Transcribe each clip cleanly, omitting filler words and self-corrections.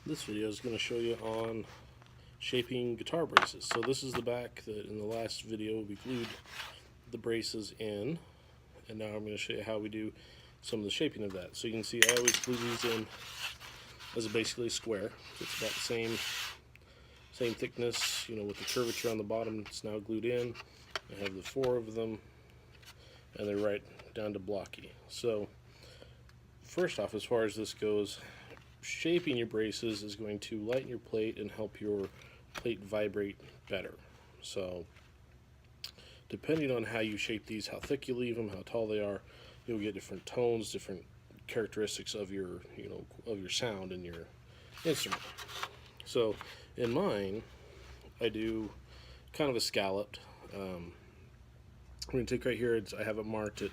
This video is going to show you on shaping guitar braces. So this is the back that in the last video we glued the braces in, and now I'm going to show you how we do some of the shaping of that. So you can see I always glue these in as basically a square. It's about the same thickness, you know, with the curvature on the bottom. It's now glued in. I have the 4 of them, and they're right down to blocky. So first off, as far as this goes, shaping your braces is going to lighten your plate and help your plate vibrate better. So depending on how you shape these, how thick you leave them, how tall they are, you'll get different tones, different characteristics of your, of your sound in your instrument. So in mine, I do kind of a scalloped. I'm going to take right here, I have it marked at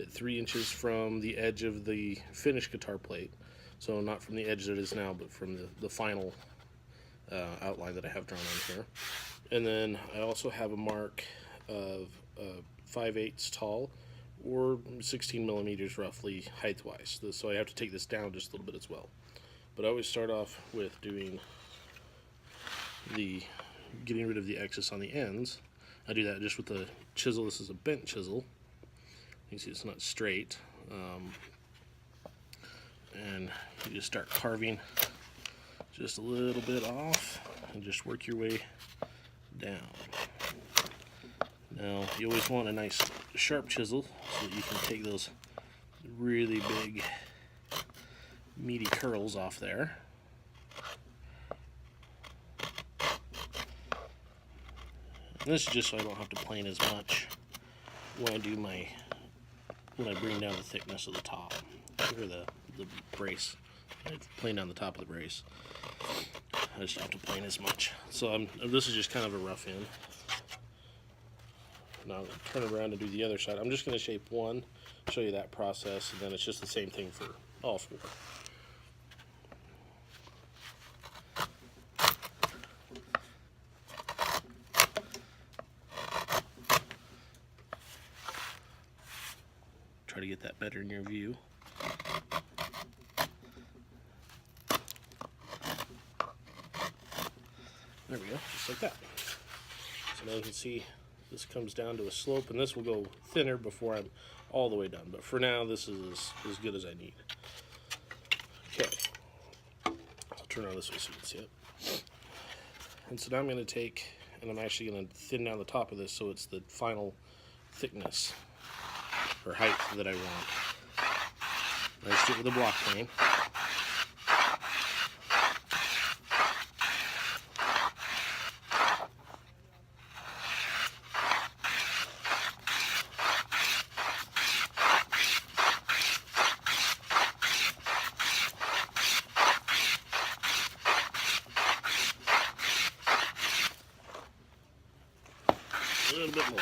3 inches from the edge of the finished guitar plate. So not from the edge that it is now, but from the final outline that I have drawn on here. And then I also have a mark of 5/8 tall, or 16 millimeters roughly height-wise. So I have to take this down just a little bit as well. But I always start off with doing getting rid of the excess on the ends. I do that just with a chisel. This is a bent chisel. You can see it's not straight. And you just start carving just a little bit off and just work your way down. Now you always want a nice sharp chisel so that you can take those really big meaty curls off there. And this is just so I don't have to plane as much when I bring down the thickness of the top, or the brace. I plane down the top of the brace. I just don't have to plane as much. So this is just kind of a rough end. Now I'm going to turn around and do the other side. I'm just going to shape one, show you that process, and then it's just the same thing for all 4. Try to get that better in your view. There we go, just like that. So now you can see this comes down to a slope, and this will go thinner before I'm all the way done. But for now, this is as good as I need. Okay, I'll turn on this way so you can see it. And so now I'm going to take, and I'm actually going to thin down the top of this so it's the final thickness or height that I want. I stick with a block plane. A little bit more.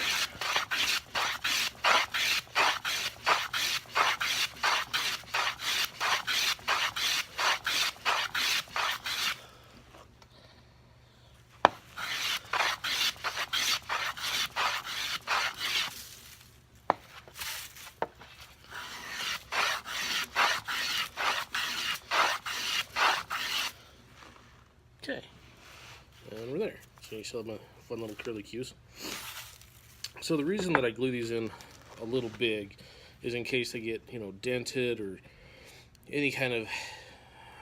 Okay, and we're there. So you still have my fun little curly cues. So the reason that I glue these in a little big is in case they get, dented or any kind of,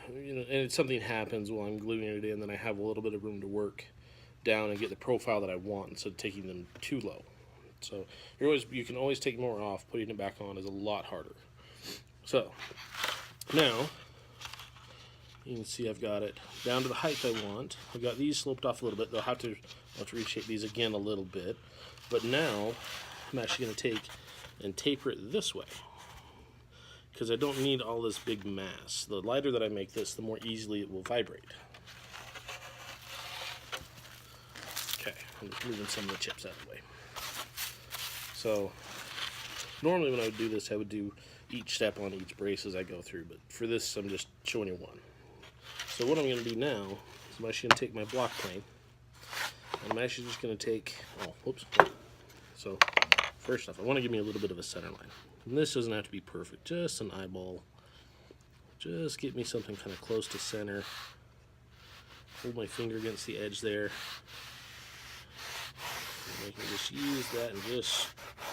and if something happens while I'm gluing it in, then I have a little bit of room to work down and get the profile that I want instead of taking them too low. So you can always take more off. Putting it back on is a lot harder. So now you can see I've got it down to the height I want. I've got these sloped off a little bit. I'll have to reshape these again a little bit. But now I'm actually going to take and taper it this way, because I don't need all this big mass. The lighter that I make this, the more easily it will vibrate. Okay, I'm just moving some of the chips out of the way. So normally when I would do this, I would do each step on each brace as I go through, but for this I'm just showing you one. So what I'm going to do now is I'm actually going to take my block plane, and I'm actually just going to take, so first off, I want to give me a little bit of a center line. And this doesn't have to be perfect, just an eyeball. Just get me something kind of close to center. hold my finger against the edge there. And I can just use that and just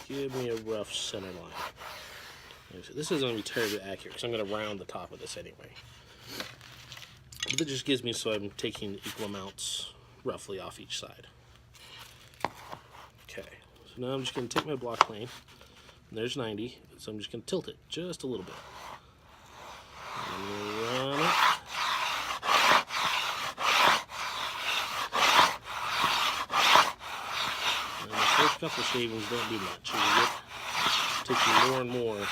give me a rough center line. So this isn't going to be terribly accurate because I'm going to round the top of this anyway. But that just gives me so I'm taking equal amounts roughly off each side. Okay, so now I'm just going to take my block plane, and there's 90, so I'm just going to tilt it just a little bit. I'm going to run it. And the first couple shavings don't do much. It takes you more and more to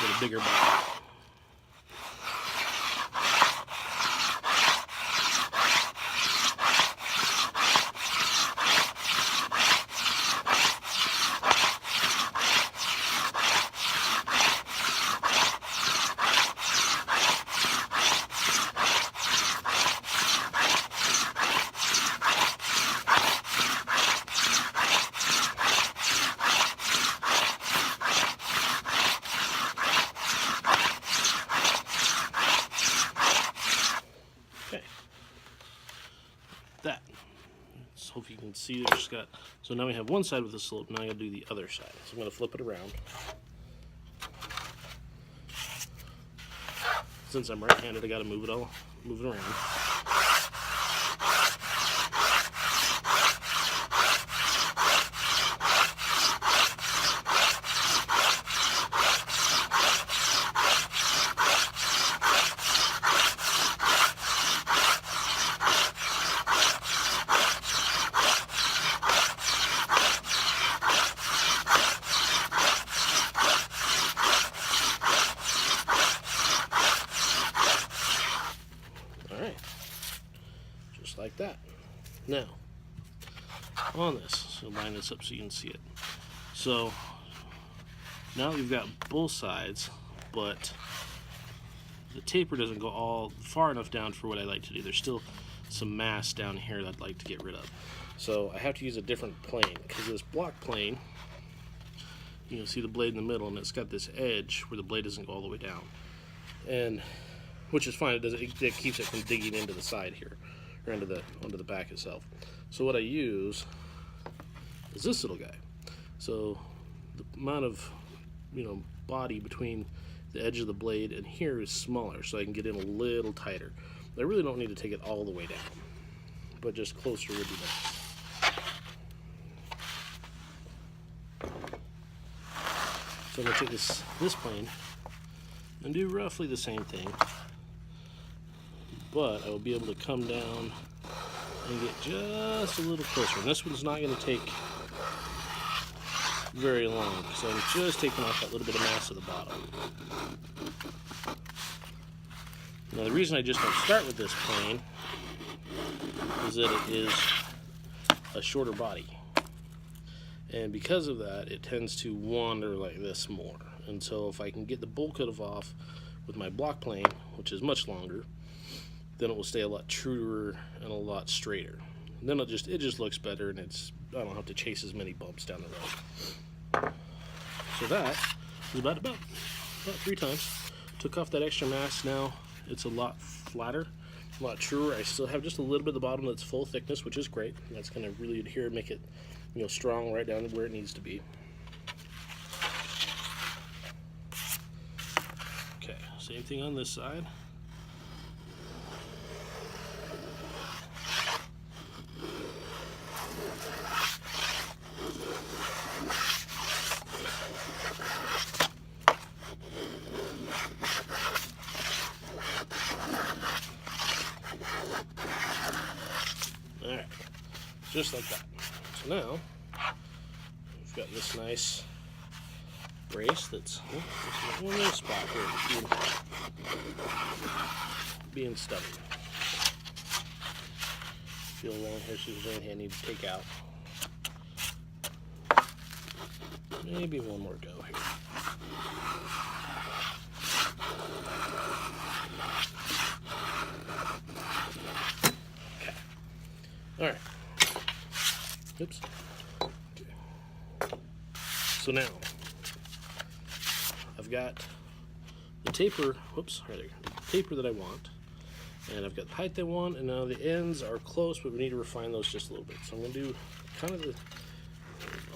get a bigger body. That. Let's hope you can see there's got, so now we have one side with a slope, now I gotta do the other side. So I'm gonna flip it around. Since I'm right-handed, I gotta move it around. Just like that. Now, on this, so line this up so you can see it. So, now we've got both sides, but the taper doesn't go all far enough down for what I like to do. There's still some mass down here that I'd like to get rid of. So I have to use a different plane, because this block plane, you can see the blade in the middle, and it's got this edge where the blade doesn't go all the way down. And which is fine, it keeps it from digging into the side here, or onto the back itself. So what I use is this little guy. So the amount of body between the edge of the blade and here is smaller, so I can get in a little tighter. I really don't need to take it all the way down, but just closer would be nice. So I'm going to take this plane and do roughly the same thing, but I will be able to come down and get just a little closer. And this one's not going to take very long, so I'm just taking off that little bit of mass at the bottom. Now the reason I just don't start with this plane is that it is a shorter body. And because of that, it tends to wander like this more. And so if I can get the bowl cut off with my block plane, which is much longer, then it will stay a lot truer and a lot straighter. And then it just looks better, and I don't have to chase as many bumps down the road. So that is about 3 times. Took off that extra mass. Now it's a lot flatter, a lot truer. I still have just a little bit of the bottom that's full thickness, which is great. That's going to really adhere and make it strong right down where it needs to be. Okay, same thing on this side. Alright, just like that. So now, we've got this nice brace that's one little spot here being stubborn. Feel along here, see if there's anything I need to take out. Maybe one more go here. Okay. Alright. Oops. Okay. So now, I've got the taper, the taper that I want, And I've got the height I want, and now the ends are close, but we need to refine those just a little bit. So I'm going to do kind of the,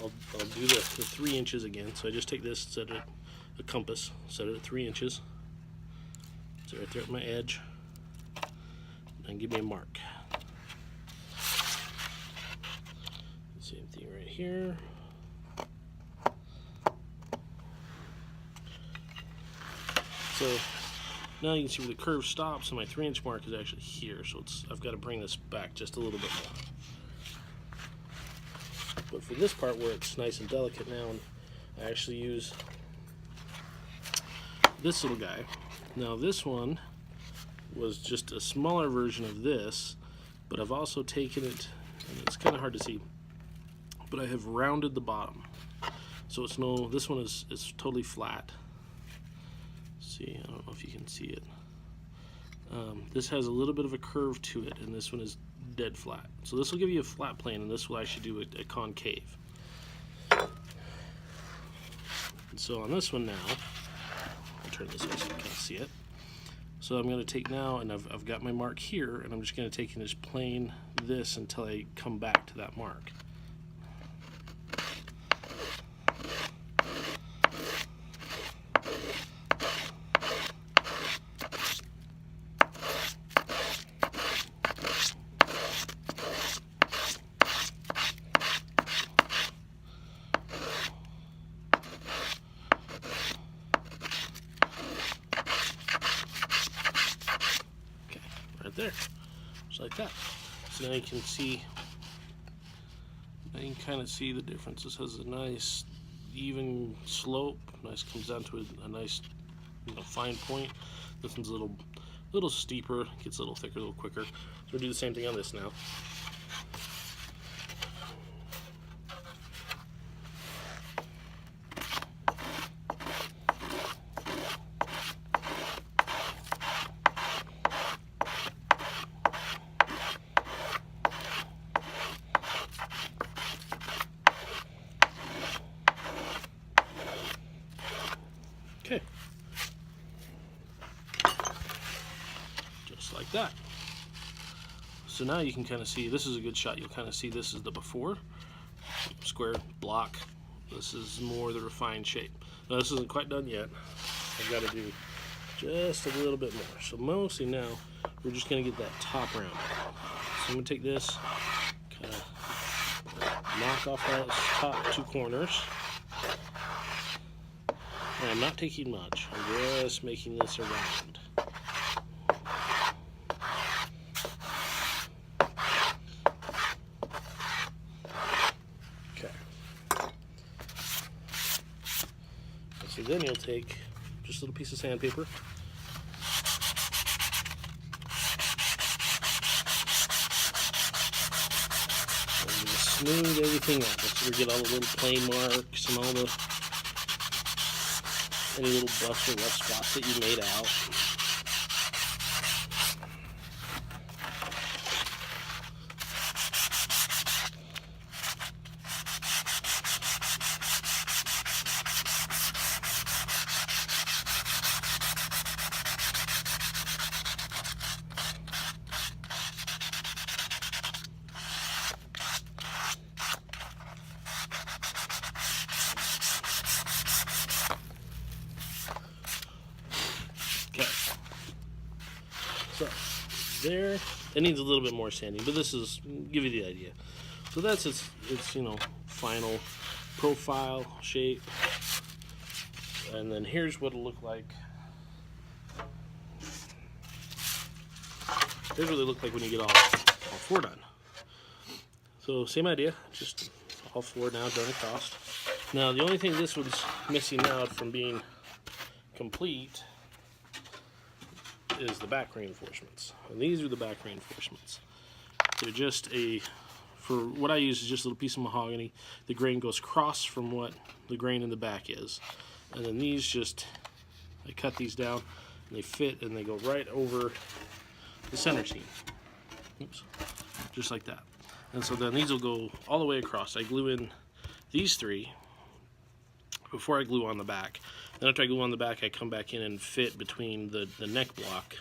I'll do the 3 inches again. So I just take this, set it a compass, set it at 3 inches. So right there at my edge, and give me a mark. Same thing right here. So now you can see where the curve stops, and my 3-inch mark is actually here. So I've got to bring this back just a little bit more. But for this part where it's nice and delicate now, I actually use this little guy. Now this one was just a smaller version of this, but I've also taken it, and it's kind of hard to see, but I have rounded the bottom. So it's this one is totally flat. See, I don't know if you can see it. This has a little bit of a curve to it, and this one is dead flat. So this will give you a flat plane, and this will actually do a concave. And so on this one now, I'll turn this so you can see it. So I'm going to take now, and I've got my mark here, and I'm just going to take and just plane this until I come back to that mark. There, just like that. So now you can see, now you can kind of see the difference. This has a nice even slope, nice, comes down to a nice, fine point. This one's a little steeper, gets a little thicker, a little quicker. So we'll do the same thing on this now. Okay, just like that. So now you can kind of see, this is a good shot. You'll kind of see this is the before, square block. This is more the refined shape. Now this isn't quite done yet. I've got to do just a little bit more. So mostly now we're just going to get that top round. So I'm going to take this, kind of knock off those top 2 corners. And I'm not taking much, I'm just making this a round. Okay. So then you'll take just a little piece of sandpaper. And just smooth everything out. That's where you get all the little plane marks and all the any little bust or rough spots that you made out. So there, it needs a little bit more sanding, but this is give you the idea. So that's its final profile shape, and then here's what it'll look like. Here's what they look like when you get all 4 done. So same idea, just all 4 now done across. Now the only thing this one's missing out from being complete is the back reinforcements, and these are the back reinforcements. They're just for what I use is just a little piece of mahogany. The grain goes across from what the grain in the back is, and then these I cut these down and they fit and they go right over the center seam. Oops, just like that. And so then these will go all the way across. I glue in these 3 before I glue on the back. Then after I glue on the back, I come back in and fit between the neck block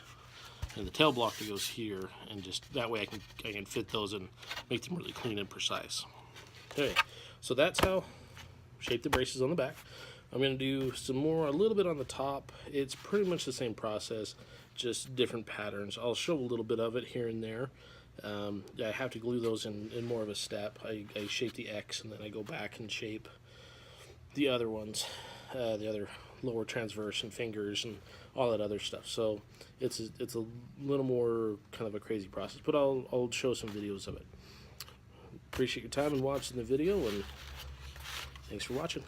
and the tail block that goes here, and just that way I can fit those and make them really clean and precise. Okay, so that's how shape the braces on the back. I'm going to do some more, a little bit on the top. It's pretty much the same process, just different patterns. I'll show a little bit of it here and there. I have to glue those in more of a step. I shape the X, and then I go back and shape the other ones, the other lower transverse and fingers and all that other stuff. So it's a little more kind of a crazy process, but I'll show some videos of it. Appreciate your time and watching the video, and thanks for watching.